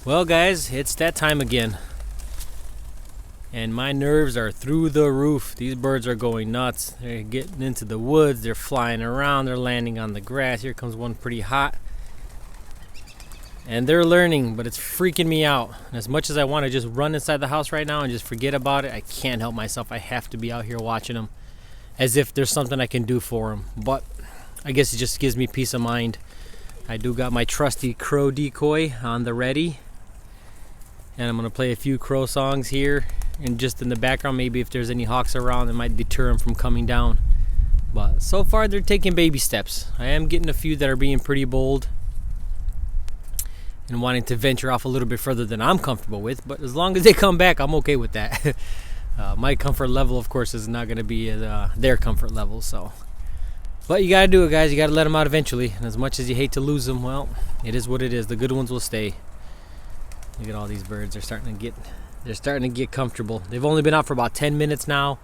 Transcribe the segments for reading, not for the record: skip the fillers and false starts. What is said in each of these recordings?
Well, guys, it's that time again. And my nerves are through the roof. These birds are going nuts. They're getting into the woods. They're flying around. They're landing on the grass. Here comes one pretty hot. And they're learning, but it's freaking me out. And as much as I want to just run inside the house right now and just forget about it, I can't help myself. I have to be out here watching them as if there's something I can do for them. But I guess it just gives me peace of mind. I do got my trusty crow decoy on the ready. And I'm going to play a few crow songs here. And just in the background, maybe if there's any hawks around, it might deter them from coming down. But so far, they're taking baby steps. I am getting a few that are being pretty bold and wanting to venture off a little bit further than I'm comfortable with. But as long as they come back, I'm okay with that. My comfort level, of course, is not going to be their comfort level. But you got to do it, guys. You got to let them out eventually. And as much as you hate to lose them, well, it is what it is. The good ones will stay. Look at all these birds. They're starting to get comfortable. They've only been out for about 10 minutes now.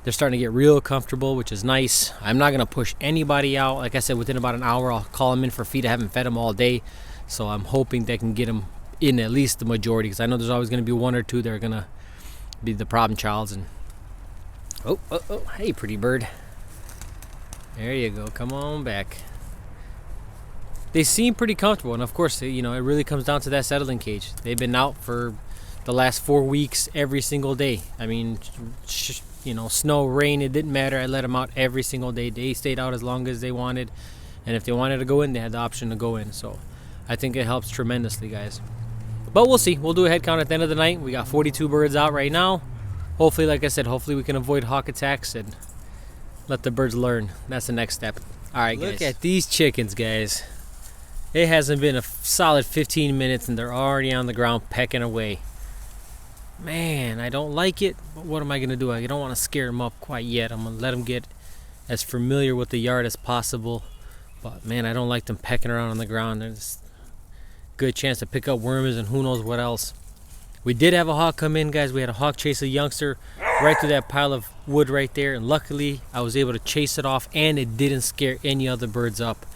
They're starting to get real comfortable, which is nice. I'm not going to push anybody out. Like I said, within about an hour, I'll call them in for feed. I haven't fed them all day. So I'm hoping they can get them in at least the majority, because I know there's always going to be one or two that are going to be the problem childs. And oh, hey, pretty bird. There you go. Come on back. They seem pretty comfortable, and of course, it really comes down to that settling cage. They've been out for the last 4 weeks every single day. I mean, snow, rain, it didn't matter. I let them out every single day. They stayed out as long as they wanted, and if they wanted to go in, they had the option to go in. So I think it helps tremendously, guys. But we'll see. We'll do a head count at the end of the night. We got 42 birds out right now. Hopefully, like I said, we can avoid hawk attacks and let the birds learn. That's the next step. All right, guys. Look at these chickens, guys. It hasn't been a solid 15 minutes and they're already on the ground pecking away. Man, I don't like it, but what am I going to do? I don't want to scare them up quite yet. I'm going to let them get as familiar with the yard as possible. But man, I don't like them pecking around on the ground. There's a good chance to pick up worms and who knows what else. We did have a hawk come in, guys. We had a hawk chase a youngster right through that pile of wood right there. And luckily, I was able to chase it off and it didn't scare any other birds up.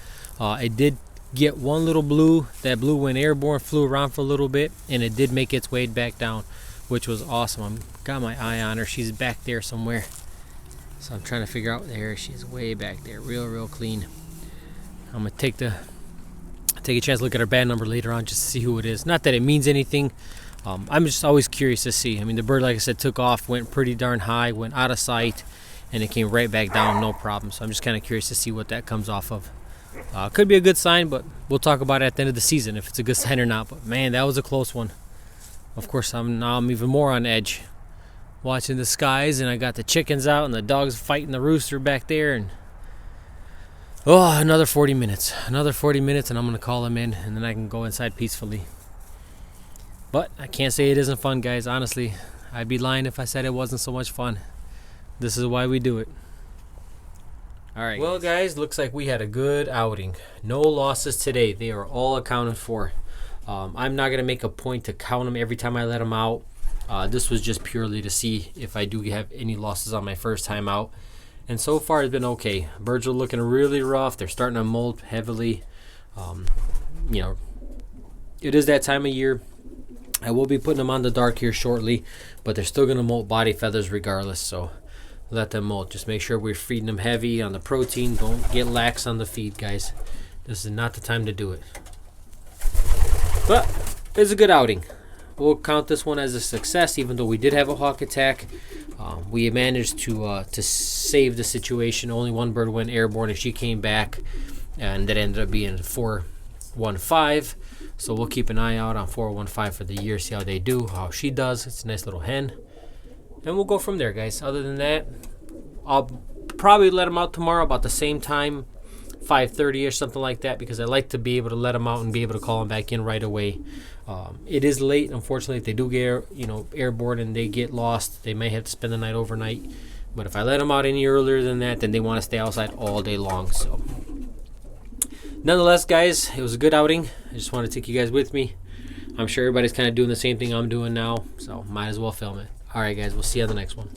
It did get one little blue. That blue went airborne, flew around for a little bit, and it did make its way back down, which was awesome. I got my eye on her. She's back there somewhere, so I'm trying to figure out there. She's way back there, real clean. I'm gonna take a chance to look at her band number later on just to see who it is. Not that it means anything. I'm just always curious to see. I mean, the bird, like I said, took off, went pretty darn high, went out of sight, and it came right back down, no problem. So I'm just kind of curious to see what that comes off of. Could be a good sign, but we'll talk about it at the end of the season if it's a good sign or not. But man, that was a close one. Of course, I'm even more on edge watching the skies, and I got the chickens out and the dogs fighting the rooster back there. And another 40 minutes. Another 40 minutes, and I'm going to call them in, and then I can go inside peacefully. But I can't say it isn't fun, guys. Honestly, I'd be lying if I said it wasn't so much fun. This is why we do it. All right. Well, guys, looks like we had a good outing. No losses today. They are all accounted for. I'm not going to make a point to count them every time I let them out. This was just purely to see if I do have any losses on my first time out. And so far, it's been okay. Birds are looking really rough. They're starting to molt heavily. It is that time of year. I will be putting them on the dark here shortly, but they're still going to molt body feathers regardless, so let them molt. Just make sure we're feeding them heavy on the protein. Don't get lax on the feed, guys. This is not the time to do it. But it's a good outing. We'll count this one as a success, even though we did have a hawk attack. We managed to save the situation. Only one bird went airborne, and she came back, and that ended up being 415. So we'll keep an eye out on 415 for the year, see how they do, how she does. It's a nice little hen. And we'll go from there, guys. Other than that, I'll probably let them out tomorrow about the same time, 5:30 or something like that, because I like to be able to let them out and be able to call them back in right away. It is late, unfortunately. If they do get airborne and they get lost, they may have to spend the night overnight. But if I let them out any earlier than that, then they want to stay outside all day long. So, nonetheless, guys, it was a good outing. I just want to take you guys with me. I'm sure everybody's kind of doing the same thing I'm doing now, so might as well film it. All right, guys, we'll see you on the next one.